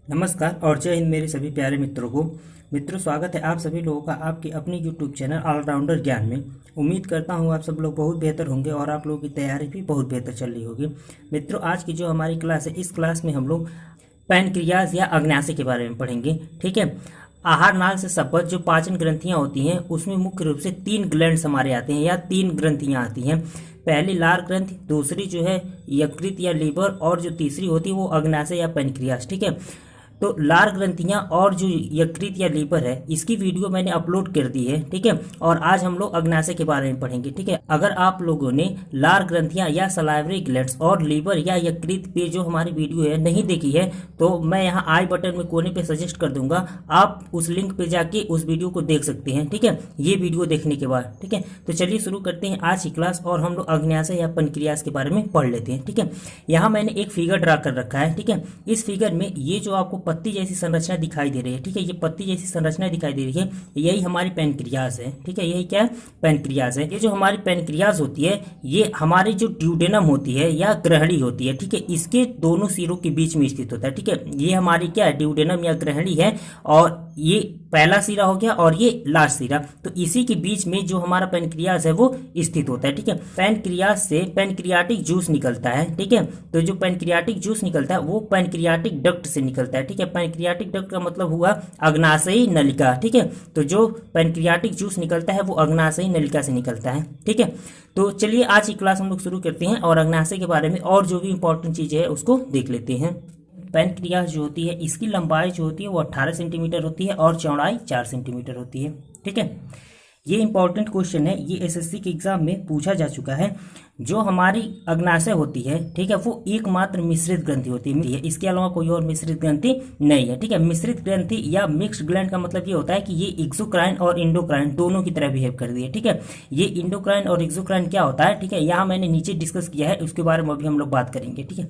नमस्कार और जय हिंद मेरे सभी प्यारे मित्रों को। मित्रों, स्वागत है आप सभी लोगों का आपके अपने यूट्यूब चैनल ऑलराउंडर ज्ञान में। उम्मीद करता हूँ आप सब लोग बहुत बेहतर होंगे और आप लोगों की तैयारी भी बहुत बेहतर चल रही होगी। मित्रों, आज की जो हमारी क्लास है, इस क्लास में हम लोग पैनक्रियाज या अग्न्याशय के बारे में पढ़ेंगे। ठीक है। आहार नाल से संबद्ध जो पाचन ग्रंथियां होती हैं, उसमें मुख्य रूप से 3 ग्लैंड्स हमारे आते हैं या 3 ग्रंथियां आती हैं। पहली लार ग्रंथि, दूसरी जो है यकृत या लीवर, और जो तीसरी होती है वो अग्न्याशय या पैनक्रियाज। ठीक है। तो लार ग्रंथियां और जो यकृत या लीवर है, इसकी वीडियो मैंने अपलोड कर दी है। ठीक है। और आज हम लोग अग्न्याशय के बारे में पढ़ेंगे। ठीक है। अगर आप लोगों ने लार ग्रंथियां या सलाइवरी ग्लैंड्स और लीवर या यकृत पे जो हमारी वीडियो है नहीं देखी है, तो मैं यहाँ आई बटन में कोने पे सजेस्ट कर दूंगा, आप उस लिंक पे जाके उस वीडियो को देख सकते हैं। ठीक है, ये वीडियो देखने के बाद। ठीक है, तो चलिए शुरू करते हैं आज की क्लास और हम लोग अग्न्याशय या पैनक्रियाज के बारे में पढ़ लेते हैं। ठीक है। यहाँ मैंने एक फिगर ड्रा कर रखा है। ठीक है। इस फिगर में ये जो आपको पत्ती जैसी संरचना दिखाई दे रही है, ठीक है, ये पत्ती जैसी संरचना दिखाई दे रही है, यही हमारी पैनक्रियाज है। ठीक है, यही क्या है? पैनक्रियाज है। ये जो हमारी पैनक्रियाज होती है, ये हमारी जो ड्यूडेनम होती है या ग्रहणी होती है, ठीक है, इसके दोनों सिरों के बीच में स्थित होता है। ठीक है, ये हमारी क्या है? ड्यूडेनम या ग्रहणी है, और ये पहला सिरा हो गया और ये लास्ट सिरा। तो इसी के बीच में जो हमारा पैनक्रियाज है वो स्थित होता है। ठीक है। पैनक्रियाज से पैनक्रियाटिक जूस निकलता है। ठीक है। तो जो पैनक्रियाटिक जूस निकलता है वो पैनक्रियाटिक डक्ट से निकलता है। ठीक है। पैनक्रियाटिक डक्ट का मतलब हुआ अग्नाशयी नलिका। ठीक है। तो जो पैनक्रियाटिक जूस निकलता है वो अग्नाशयी नलिका से निकलता है। ठीक है। तो चलिए आज की क्लास हम लोग शुरू करते हैं और अग्नाशय के बारे में और जो भी इंपॉर्टेंट चीजें है उसको देख लेते हैं। पैनक्रियाज जो होती है, इसकी लंबाई जो होती है वो 18 सेंटीमीटर होती है और चौड़ाई 4 सेंटीमीटर होती है। ठीक है। ये इंपॉर्टेंट क्वेश्चन है, ये एसएससी के एग्जाम में पूछा जा चुका है। जो हमारी अग्नाशय होती है, ठीक है, वो एकमात्र मिश्रित ग्रंथि होती है, इसके अलावा कोई और मिश्रित ग्रंथि नहीं है। ठीक है। मिश्रित ग्रंथि या मिक्स्ड ग्लैंड का मतलब ये होता है कि ये एक्सोक्राइन और इंडोक्राइन दोनों की तरह बिहेव कर दिए। ठीक है। ये इंडोक्राइन और एक्सोक्राइन क्या होता है, ठीक है, यहाँ मैंने नीचे डिस्कस किया है, उसके बारे में अभी हम लोग बात करेंगे। ठीक है।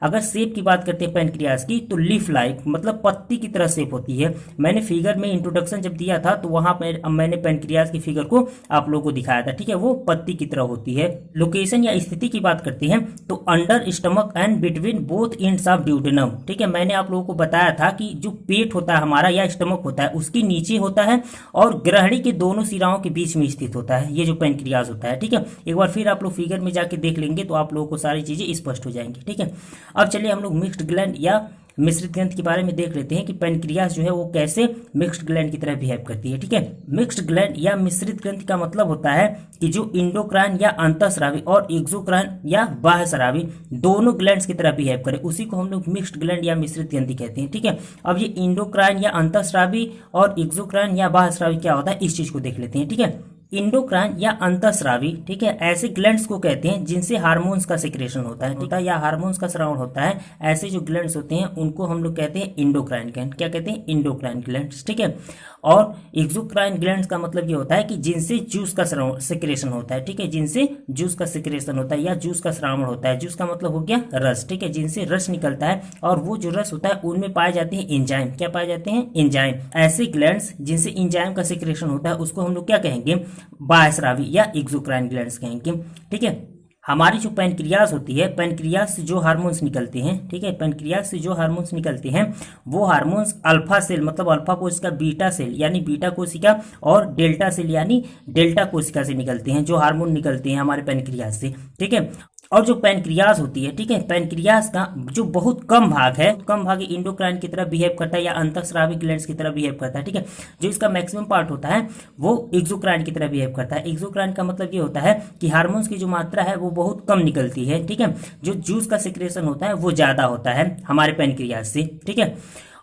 अगर शेप की बात करते हैं पैनक्रियाज की, तो लीफ लाइक मतलब पत्ती की तरह शेप होती है। मैंने फिगर में इंट्रोडक्शन जब दिया था तो वहां पर मैंने पैनक्रियाज की फिगर को आप लोगों को दिखाया था। ठीक है, वो पत्ती की तरह होती है। लोकेशन या स्थिति की बात करते हैं तो under stomach and between both ends of duodenum. ठीक है, मैंने आप लोगों को बताया था कि जो पेट होता है हमारा या स्टमक होता है, उसके नीचे होता है और ग्रहणी के दोनों सिराओं के बीच में स्थित होता है, ये जो पैनक्रियाज होता है। ठीक है, एक बार फिर आप लोग फिगर में जाके देख लेंगे तो आप लोगों को सारी चीजें स्पष्ट हो जाएंगी। ठीक है। अब चलिए हम लोग मिक्स्ड ग्लैंड या मिश्रित ग्रंथि के बारे में देख लेते हैं कि पैनक्रियाज जो है वो कैसे मिक्स्ड ग्लैंड की तरह बिहेव करती है। ठीक है। मिक्स्ड ग्लैंड या मिश्रित ग्रंथि का मतलब होता है कि जो इंडोक्राइन या अंतःस्रावी और एक्सोक्राइन या बाह्यस्रावी दोनों ग्लैंड्स की तरह बिहेव करे, उसी को हम लोग मिक्स्ड ग्लैंड या मिश्रित ग्रंथि कहते हैं। ठीक है। अब ये इंडोक्राइन या अंतःस्रावी और एक्सोक्राइन या बाह्यस्रावी क्या होता है, इस चीज को देख लेते हैं। ठीक है। इंडोक्राइन या अंतःस्रावी, ठीक है, ऐसे ग्लैंड्स को कहते हैं जिनसे हार्मोन्स का सिक्रेशन होता है, ठीक है, या हार्मोन्स का स्राव होता है। ऐसे जो ग्लैंड्स होते हैं उनको हम लोग कहते हैं इंडोक्राइन ग्लैंड। क्या कहते हैं? Endocrine glands. ठीक है। और एक्सोक्राइन ग्लैंड्स का मतलब ये होता है कि जिनसे जूस का सिक्रेशन होता है। ठीक है, जिनसे जूस का सिक्रेशन होता है या जूस का श्रावण होता है। जूस का मतलब हो गया रस। ठीक है, जिनसे रस निकलता है, और वो जो रस होता है उनमें पाए जाते हैं एंजाइम। क्या पाए जाते हैं? एंजाइम। ऐसे ग्लैंड्स जिनसे एंजाइम का सिक्रेशन होता है उसको हम लोग क्या कहेंगे? बाह्यस्रावी या एक्सोक्राइन ग्लैंड्स कहेंगे। ठीक है। हमारी जो पैनक्रियाज होती है, पैनक्रियाज से जो हार्मोन्स निकलते हैं, ठीक है, पैनक्रियाज से जो हार्मोन्स निकलते हैं वो हार्मोन्स अल्फा सेल मतलब अल्फा कोशिका, बीटा सेल यानी बीटा कोशिका, और डेल्टा सेल यानी डेल्टा कोशिका से निकलते हैं, जो हार्मोन निकलते हैं हमारे पैनक्रियाज से। ठीक है। और जो पैनक्रियाज होती है, ठीक है, पैनक्रियाज का जो बहुत कम भाग है, कम भाग इंडोक्राइन की तरह बिहेव करता है या अंतःस्रावी ग्लैंड्स की तरह बिहेव करता है। ठीक है। जो इसका मैक्सिमम पार्ट होता है वो एक्सोक्राइन की तरह बिहेव करता है। एक्सोक्राइन का मतलब ये होता है कि हार्मोन्स की जो मात्रा है वो बहुत कम निकलती है। ठीक है। जो जूस का सिक्रेशन होता है वो ज्यादा होता है हमारे पैनक्रियाज से। ठीक है।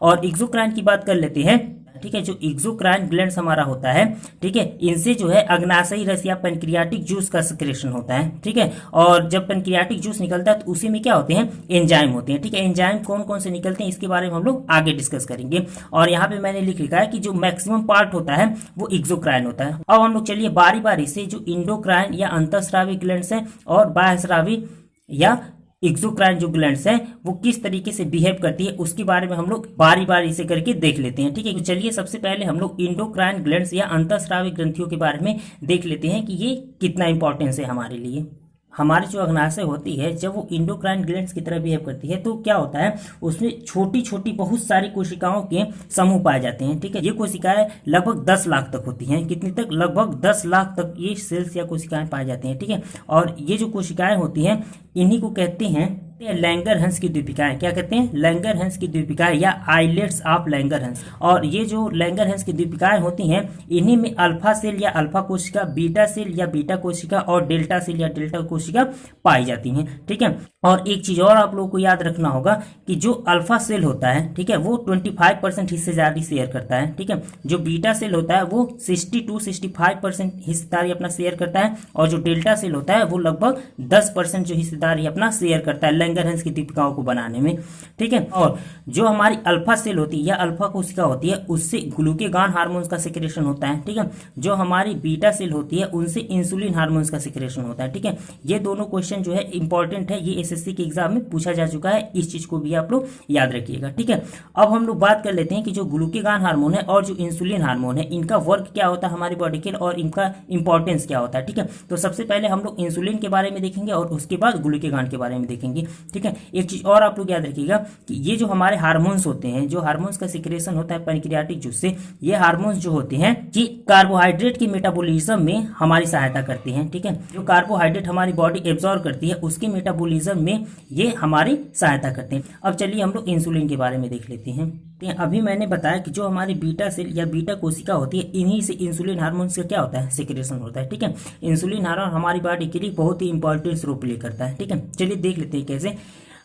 और एक्सोक्राइन की बात कर लेते हैं। ठीक है, जो एक्सोक्राइन ग्लैंड्स हमारा होता है, ठीक है, इनसे जो है अग्नाशयी रस या पैनक्रियाटिक जूस का सिक्रेशन होता है। ठीक है। और जब पैनक्रियाटिक जूस निकलता है तो उसी में क्या होते हैं? एंजाइम होते हैं। ठीक है। एंजाइम कौन कौन से निकलते हैं इसके बारे में हम लोग आगे डिस्कस करेंगे। और यहाँ पे मैंने लिख लिखा है कि जो मैक्सिमम पार्ट होता है वो एक्सोक्राइन होता है। अब हम लोग चलिए बारी बारी से जो इंडोक्राइन या अंतःस्रावी ग्लैंड्स हैं और बाह्यस्रावी या एक्सोक्राइन जो ग्लैंड्स हैं वो किस तरीके से बिहेव करती है उसके बारे में हम लोग बारी बारी से करके देख लेते हैं। ठीक है। तो चलिए सबसे पहले हम लोग इंडोक्राइन ग्लैंड्स या अंतःस्रावी ग्रंथियों के बारे में देख लेते हैं कि ये कितना इंपॉर्टेंस है हमारे लिए। हमारी जो अग्नाशय होती है जब वो इंडोक्राइन ग्लैंड्स की तरह बिहेव करती है तो क्या होता है, उसमें छोटी छोटी बहुत सारी कोशिकाओं के समूह पाए जाते हैं। ठीक है, ये कोशिकाएं लगभग 10 लाख तक होती हैं। कितनी तक? लगभग 10 लाख तक ये सेल्स या कोशिकाएं पाई जाती हैं। ठीक है, और ये जो कोशिकाएं होती हैं इन्हीं को कहते हैं लैंगरहंस की द्वीपिकाएं। क्या कहते हैं? लैंगरहंस की द्वीपिकाएं या आइलेट्स ऑफ लैंगरहंस। और ये जो लैंगरहंस की द्वीपिकाएं होती हैं इन्हीं में अल्फा सेल या अल्फा कोशिका, बीटा सेल या बीटा कोशिका और डेल्टा सेल या डेल्टा कोशिका पाई जाती हैं। ठीक है, और एक चीज और आप लोगों को याद रखना होगा कि जो अल्फा सेल होता है, ठीक है, वो 25% हिस्सेदारी शेयर करता है। ठीक है, जो बीटा सेल होता है वो 60-65% हिस्सेदारी अपना शेयर करता है, और जो डेल्टा सेल होता है वो लगभग 10% जो हिस्सेदारी अपना शेयर करता है लैंगरहंस की द्वीपिकाओं को बनाने में। ठीक है, और जो हमारी अल्फा सेल होती है या अल्फा कोशिका होती है उससे ग्लूकेगॉन हार्मोन्स का सिक्रेशन होता है। ठीक है, जो हमारी बीटा सेल होती है उनसे इंसुलिन हार्मोन्स का सिक्रेशन होता है। ठीक है, ये दोनों क्वेश्चन जो है इंपॉर्टेंट है, ये एसएससी के एग्जाम में पूछा जा चुका है, इस चीज को भी आप लोग याद रखिएगा। ठीक है, अब हम लोग बात कर लेते हैं कि जो ग्लूकेगॉन हार्मोन है और जो इंसुलिन हार्मोन है इनका वर्क क्या होता है हमारी बॉडी के लिए और इनका इंपॉर्टेंस क्या होता है। ठीक है, तो सबसे पहले हम लोग इंसुलिन के बारे में देखेंगे और उसके बाद ग्लूकेगॉन के बारे में देखेंगे। ठीक है, एक चीज और आप लोग याद रखिएगा कि ये जो हमारे हार्मोन्स होते हैं, जो हार्मोन्स का सिक्रेशन होता है पैनक्रियाटिक जूस से, ये हार्मोन्स जो होते हैं कि कार्बोहाइड्रेट के मेटाबॉलिज्म में हमारी सहायता करते हैं। ठीक है, जो कार्बोहाइड्रेट हमारी बॉडी एब्जॉर्ब करती है उसके मेटाबॉलिज्म में ये हमारी सहायता करते हैं। अब चलिए हम लोग इंसुलिन के बारे में देख लेते हैं। अभी मैंने बताया कि जो हमारी बीटा सेल या बीटा कोशिका होती है इन्हीं से इंसुलिन हार्मोन से क्या होता है, सिक्रेशन होता है। ठीक है, इंसुलिन हार्मोन हमारी बॉडी के लिए बहुत ही इंपॉर्टेंट रोल प्ले करता है। ठीक है, चलिए देख लेते हैं कैसे।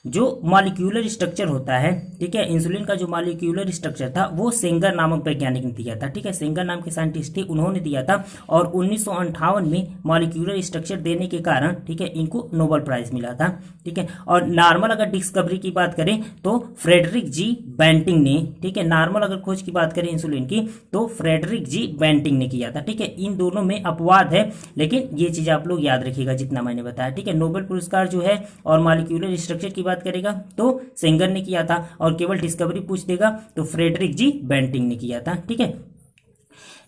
जो मॉलिक्यूलर स्ट्रक्चर होता है, ठीक है, इंसुलिन का जो मॉलिक्यूलर स्ट्रक्चर था वो सेंगर नामक वैज्ञानिक ने दिया था। ठीक है, सेंगर नाम के साइंटिस्ट थे, उन्होंने दिया था और 1958 में मॉलिक्यूलर स्ट्रक्चर देने के कारण, ठीक है, इनको नोबेल प्राइज मिला था। ठीक है, और नॉर्मल अगर डिस्कवरी की बात करें तो फ्रेडरिक जी बेंटिंग ने, ठीक है, नॉर्मल अगर खोज की बात करें इंसुलिन की तो फ्रेडरिक जी बेंटिंग ने किया था। ठीक है, इन दोनों में अपवाद है लेकिन ये चीज आप लोग याद रखिएगा जितना मैंने बताया। ठीक है, नोबेल पुरस्कार जो है और मॉलिक्यूलर स्ट्रक्चर की बात करेगा तो सेंगर ने किया था, और केवल डिस्कवरी पूछ देगा तो फ्रेडरिक जी बेंटिंग ने किया था। ठीक है,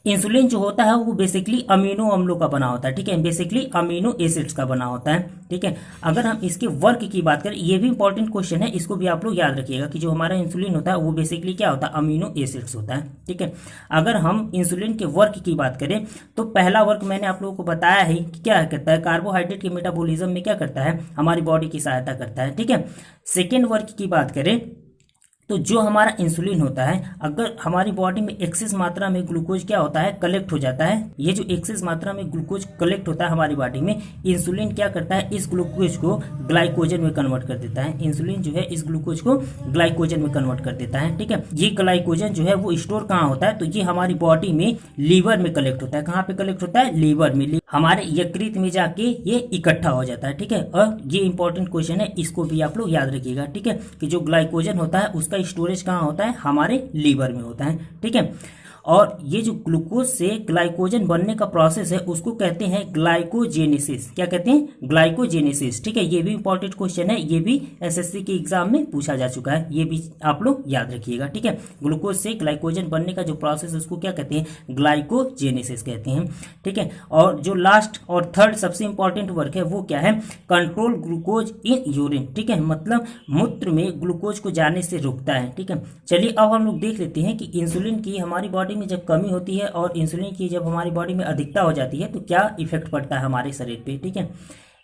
इंसुलिन जो होता है वो बेसिकली अमीनो अम्लों का बना होता है। ठीक है, बेसिकली अमीनो एसिड्स का बना होता है। ठीक है, अगर हम इसके वर्क की बात करें, ये भी इंपॉर्टेंट क्वेश्चन है, इसको भी आप लोग याद रखिएगा कि जो हमारा इंसुलिन होता है वो बेसिकली क्या होता है, अमीनो एसिड्स होता है। ठीक है, अगर हम इंसुलिन के वर्क की बात करें तो पहला वर्क मैंने आप लोगों को बताया है कि क्या करता है, कार्बोहाइड्रेट के मेटाबॉलिज्म में क्या करता है, हमारी बॉडी की सहायता करता है। ठीक है, सेकेंड वर्क की बात करें तो जो हमारा इंसुलिन होता है, अगर हमारी बॉडी में एक्सेस मात्रा में ग्लूकोज क्या होता है, कलेक्ट हो जाता है, ये जो एक्सेस मात्रा में ग्लूकोज कलेक्ट होता है हमारी बॉडी में, इंसुलिन क्या करता है, इस ग्लूकोज को ग्लाइकोजन में कन्वर्ट कर देता है। इंसुलिन जो है इस ग्लूकोज को ग्लाइकोजन में कन्वर्ट कर देता है। ठीक है, ये ग्लाइकोजन जो है वो स्टोर कहाँ होता है, तो ये हमारी बॉडी में लीवर में कलेक्ट होता है। कहाँ पे कलेक्ट होता है, लीवर में, हमारे यकृत में जाके ये इकट्ठा हो जाता है। ठीक है, और ये इंपॉर्टेंट क्वेश्चन है, इसको भी आप लोग याद रखिएगा। ठीक है, कि जो ग्लाइकोजन होता है उसका स्टोरेज कहाँ होता है, हमारे लीवर में होता है। ठीक है, और ये जो ग्लूकोज से ग्लाइकोजन बनने का प्रोसेस है उसको कहते हैं ग्लाइकोजेनेसिस। क्या कहते हैं, ग्लाइकोजेनेसिस। ठीक है, ये भी इंपॉर्टेंट क्वेश्चन है, ये भी एसएससी के एग्जाम में पूछा जा चुका है, ये भी आप लोग याद रखिएगा। ठीक है, ग्लूकोज से ग्लाइकोजन बनने का जो प्रोसेस है उसको क्या कहते हैं, ग्लाइकोजेनेसिस कहते हैं। ठीक है, और जो लास्ट और थर्ड सबसे इंपॉर्टेंट वर्क है वो क्या है, कंट्रोल ग्लूकोज इन यूरिन। ठीक है, मतलब मूत्र में ग्लूकोज को जाने से रोकता है। ठीक है, चलिए अब हम लोग देख लेते हैं कि इंसुलिन की हमारी बॉडी में जब कमी होती है और इंसुलिन की जब हमारी बॉडी में अधिकता हो जाती है तो क्या इफेक्ट पड़ता है हमारे शरीर पे। ठीक है,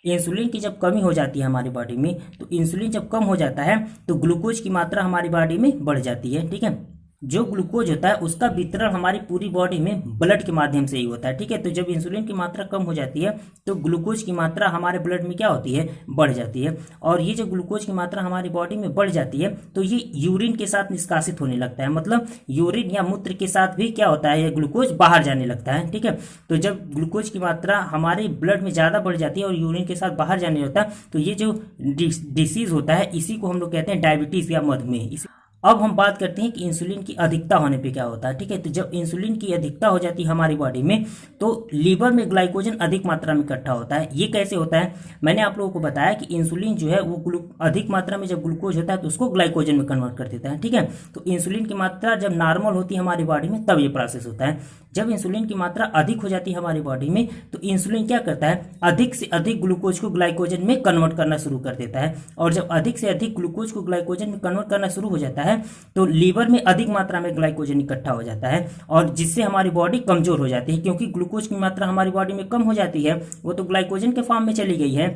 इंसुलिन की जब कमी हो जाती है हमारी बॉडी में, तो इंसुलिन जब कम हो जाता है तो ग्लूकोज की मात्रा हमारी बॉडी में बढ़ जाती है। ठीक है, जो ग्लूकोज होता है उसका वितरण हमारी पूरी बॉडी में ब्लड के माध्यम से ही होता है। ठीक है, तो जब इंसुलिन की मात्रा कम हो जाती है तो ग्लूकोज की मात्रा हमारे ब्लड में क्या होती है, बढ़ जाती है, और ये जो ग्लूकोज की मात्रा हमारी बॉडी में बढ़ जाती है तो ये यूरिन के साथ निष्कासित होने लगता है, मतलब यूरिन या मूत्र के साथ भी क्या होता है, ये ग्लूकोज बाहर जाने लगता है। ठीक है, तो जब ग्लूकोज की मात्रा हमारे ब्लड में ज्यादा बढ़ जाती है और यूरिन के साथ बाहर जाने लगता है तो ये जो डिसीज होता है इसी को हम लोग कहते हैं डायबिटीज या मधुमेह। अब हम बात करते हैं कि इंसुलिन की अधिकता होने पे क्या होता है। ठीक है, तो जब इंसुलिन की अधिकता हो जाती है हमारी बॉडी में तो लीवर में ग्लाइकोजन अधिक मात्रा में इकट्ठा होता है। ये कैसे होता है, मैंने आप लोगों को बताया कि इंसुलिन जो है वो अधिक मात्रा में जब ग्लूकोज होता है तो उसको ग्लाइकोजन में कन्वर्ट कर देता है। ठीक है, तो इंसुलिन की मात्रा जब नॉर्मल होती है हमारी बॉडी में तब ये प्रोसेस होता है। जब इंसुलिन की मात्रा अधिक हो जाती है हमारी बॉडी में, तो इंसुलिन क्या करता है, अधिक से अधिक ग्लूकोज को ग्लाइकोजन में कन्वर्ट करना शुरू कर देता है। और जब अधिक से अधिक ग्लूकोज को ग्लाइकोजन में कन्वर्ट करना शुरू हो जाता है, तो लीवर में अधिक मात्रा में ग्लाइकोजन इकट्ठा हो जाता है, और जिससे हमारी बॉडी कमजोर हो जाती है, क्योंकि ग्लूकोज की मात्रा हमारी बॉडी में कम हो जाती है, वो तो ग्लाइकोजन के फॉर्म में चली गई है,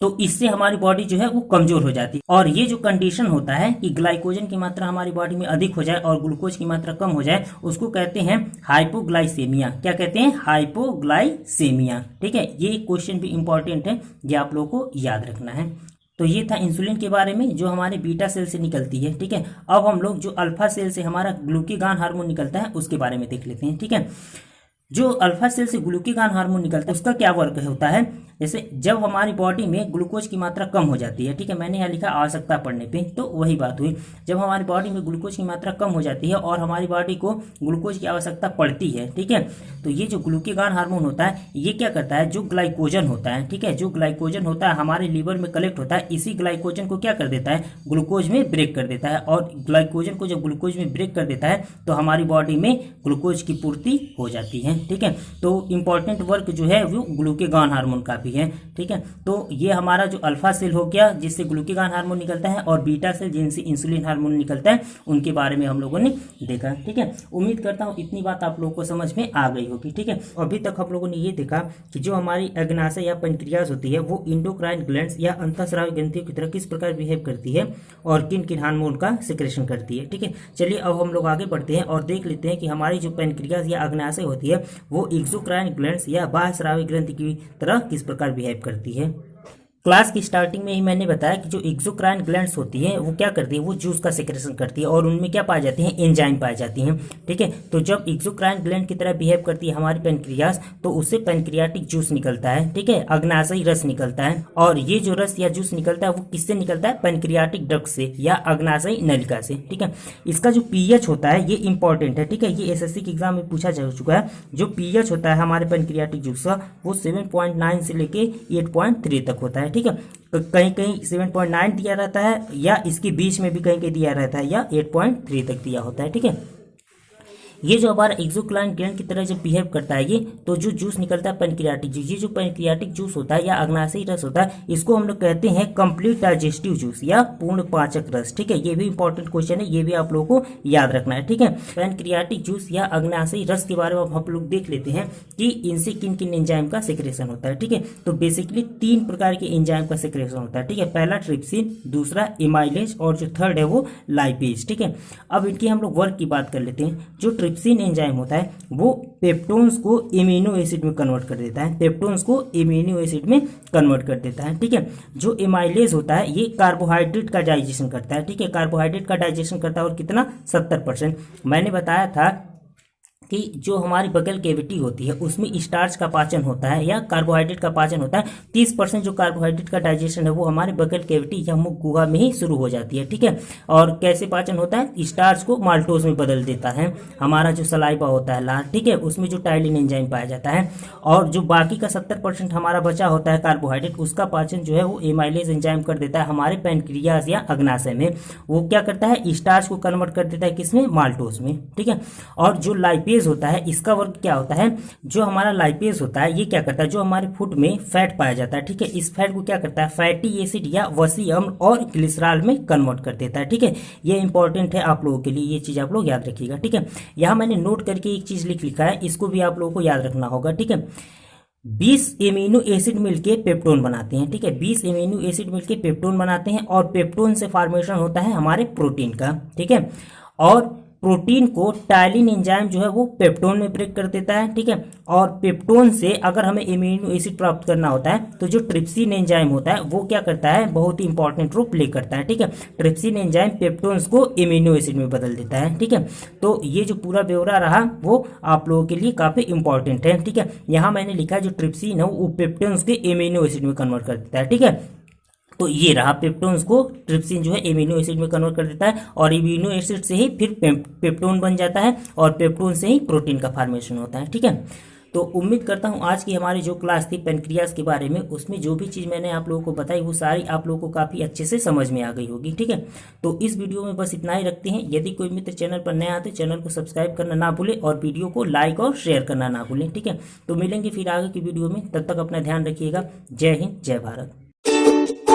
तो इससे हमारी बॉडी जो है वो कमजोर हो जाती है। और ये जो कंडीशन होता है कि ग्लाइकोजन की मात्रा हमारी बॉडी में अधिक हो जाए और ग्लूकोज की मात्रा कम हो जाए, उसको कहते हैं हाइपोग्लाइसेमिया। क्या कहते हैं? हाइपोग्लाइसेमिया। ठीक है, ये क्वेश्चन भी इंपॉर्टेंट है, ये आप लोगों को याद रखना है। तो ये था इंसुलिन के बारे में, जो हमारे बीटा सेल से निकलती है। ठीक है, अब हम लोग जो अल्फा सेल से हमारा ग्लूकागॉन हार्मोन निकलता है उसके बारे में देख लेते हैं। ठीक है, जो अल्फा सेल से ग्लूकागॉन हार्मोन निकलता है उसका क्या वर्क होता है, जैसे जब हमारी बॉडी में ग्लूकोज की मात्रा कम हो जाती है, ठीक है, मैंने यहाँ लिखा आवश्यकता पड़ने पे, तो वही बात हुई, जब हमारी बॉडी में ग्लूकोज की मात्रा कम हो जाती है और हमारी बॉडी को ग्लूकोज की आवश्यकता पड़ती है, ठीक है, तो ये जो ग्लूकागॉन हार्मोन होता है ये क्या करता है, जो ग्लाइकोजन होता है, ठीक है, जो ग्लाइकोजन होता है हमारे लीवर में कलेक्ट होता है, इसी ग्लाइकोजन को क्या कर देता है, ग्लूकोज में ब्रेक कर देता है। और ग्लाइकोजन को जब ग्लूकोज में ब्रेक कर देता है तो हमारी बॉडी में ग्लूकोज की पूर्ति हो जाती है। ठीक है, तो इंपॉर्टेंट वर्क जो है वो ग्लूकागॉन हार्मोन का भी है। ठीक है, तो ये हमारा जो अल्फा सेल हो गया जिससे ग्लूकागॉन हार्मोन निकलता है, और बीटा सेल जिनसे इंसुलिन हार्मोन निकलता है, उनके बारे में हम लोगों ने देखा। ठीक है, उम्मीद करता हूँ इतनी बात आप लोगों को समझ में आ गई होगी। ठीक है, अभी तक हम लोगों ने ये देखा कि जो हमारी अग्नाशय या पेनक्रियाज होती है वो इंडोक्राइन ग्लैंड्स या अंतःस्रावी ग्रंथियों की तरह किस प्रकार बिहेव करती है और किन किन हार्मोन का सिक्रेशन करती है। ठीक है, चलिए अब हम लोग आगे बढ़ते हैं और देख लेते हैं कि हमारी जो पेनक्रियाज या अग्नाशय होती है वो एक्सोक्राइन ग्लैंड्स या बाह्यस्रावी ग्रंथि की तरह किस प्रकार बिहेव करती है। क्लास की स्टार्टिंग में ही मैंने बताया कि जो एक्सोक्राइन ग्लैंड्स होती है वो क्या करती है, वो जूस का सेक्रेशन करती है और उनमें क्या पाई जाती है, एंजाइम पाई जाती हैं। ठीक है, तो जब एक्सोक्राइन ग्लैंड की तरह बिहेव करती है हमारी पेनक्रियाज, तो उससे पेनक्रियाटिक जूस निकलता है। ठीक है, अग्नाशयी रस निकलता है, और ये जो रस या जूस निकलता है वो किससे निकलता है, पेनक्रियाटिक डक्ट से या अग्नाशयी नलिका से। ठीक है, इसका जो पीएच होता है ये इंपॉर्टेंट है। ठीक है, ये एसएससी के एग्जाम में पूछा जा चुका है। जो पीएच होता है हमारे पेनक्रियाटिक जूस का वो 7.9 से लेके 8.3 तक होता है। ठीक है, कहीं कहीं 7.9 दिया रहता है, या इसके बीच में भी कहीं कहीं दिया रहता है, या 8.3 तक दिया होता है। ठीक है, ये जो हमारा एक्सोक्राइन ग्लैंड की तरह जब बिहेव करता है ये, तो जो जूस निकलता है पेनक्रियाटिक जूस, ये जो पेनक्रियाटिक जूस होता है या अग्नाशयी रस होता है, इसको हम लोग कहते हैं कंप्लीट डाइजेस्टिव जूस या पूर्ण पाचक रस। ठीक है, ये भी इंपॉर्टेंट क्वेश्चन है, ये भी आप लोगों को याद रखना है। ठीक है, पेनक्रियाटिक जूस या अग्नाशयी रस के बारे में हम लोग देख लेते हैं कि इनसे किन किन एंजाइम का सिक्रेशन होता है। ठीक है, तो बेसिकली 3 प्रकार के एंजाइम का सिक्रेशन होता है। ठीक है, पहला ट्रिप्सिन, दूसरा एमाइलेज, और जो थर्ड है वो लाइपेज। ठीक है, अब इनकी हम लोग वर्क की बात कर लेते हैं। जो ट्रिप्सिन एंजाइम होता है वो पेप्टोन्स को एमिनो एसिड में कन्वर्ट कर देता है, पेप्टोन्स को एमिनो एसिड में कन्वर्ट कर देता है। ठीक है, जो एमाइलेज होता है ये कार्बोहाइड्रेट का डाइजेशन करता है। ठीक है, कार्बोहाइड्रेट का डाइजेशन करता है, और कितना, 70%। मैंने बताया था कि जो हमारी बगल कैविटी होती है उसमें स्टार्च का पाचन होता है या कार्बोहाइड्रेट का पाचन होता है। 30% जो कार्बोहाइड्रेट का डाइजेशन है वो हमारे बगल कैविटी या मुख गुहा में ही शुरू हो जाती है। ठीक है, और कैसे पाचन होता है, स्टार्च को माल्टोज में बदल देता है हमारा जो सलाइवा होता है लाल। ठीक है, उसमें जो टाइलिन एंजाइम पाया जाता है, और जो बाकी का 70% हमारा बचा होता है कार्बोहाइड्रेट, उसका पाचन जो है वो एमाइलेज एंजाइम कर देता है हमारे पेनक्रियाज या अग्नाशय में। वो क्या करता है, स्टार्च को कन्वर्ट कर देता है किसमें, माल्टोज में। ठीक है, और जो लाइपेज होता है इसका वर्क क्या होता है, जो हमारा लाइपेज होता है ये क्या करता है, जो हमारे फूड में फैट पाया जाता है, ठीक है, इस फैट को क्या करता है, फैटी एसिड या वसी अम्ल और ग्लिसरॉल में कन्वर्ट कर देता है। ठीक है, ये इंपॉर्टेंट है आप लोगों के लिए, ये चीज आप लोग याद रखिएगा। ठीक है, यहाँ मैंने नोट करके एक चीज लिखा है, इसको भी आप लोगों को याद रखना होगा। ठीक है, 20 एमिनो एसिड मिलके पेप्टोन बनाते हैं। ठीक है, 20 एमिनो एसिड मिलके पेप्टोन बनाते हैं, और पेप्टोन से फॉर्मेशन होता है हमारे प्रोटीन का। ठीक है, और प्रोटीन को टाइलिन एंजाइम जो है वो पेप्टोन में ब्रेक कर देता है। ठीक है, और पेप्टोन से अगर हमें एमिनो एसिड प्राप्त करना होता है तो जो ट्रिप्सिन एंजाइम होता है वो क्या करता है, बहुत ही इंपॉर्टेंट रोल प्ले करता है। ठीक है, ट्रिप्सिन एंजाइम पेप्टोन्स को एमिनो एसिड में बदल देता है। ठीक है, तो ये जो पूरा ब्यौरा रहा वो आप लोगों के लिए काफी इंपॉर्टेंट है। ठीक है, यहाँ मैंने लिखा है जो ट्रिप्सिन है वो पेप्टोन्स के एमिनो एसिड में कन्वर्ट कर देता है। ठीक है, तो ये रहा, पेप्टोन्स को ट्रिप्सिन जो है एमिनो एसिड में कन्वर्ट कर देता है, और एमिनो एसिड से ही फिर पेप्टोन बन जाता है, और पेप्टोन से ही प्रोटीन का फॉर्मेशन होता है। ठीक है, तो उम्मीद करता हूँ आज की हमारी जो क्लास थी पेनक्रियास के बारे में, उसमें जो भी चीज़ मैंने आप लोगों को बताई वो सारी आप लोगों को काफ़ी अच्छे से समझ में आ गई होगी। ठीक है, तो इस वीडियो में बस इतना ही रखते हैं। यदि कोई मित्र चैनल पर नए आते, चैनल को सब्सक्राइब करना ना भूलें और वीडियो को लाइक और शेयर करना ना भूलें। ठीक है, तो मिलेंगे फिर आगे की वीडियो में, तब तक अपना ध्यान रखिएगा। जय हिंद, जय भारत।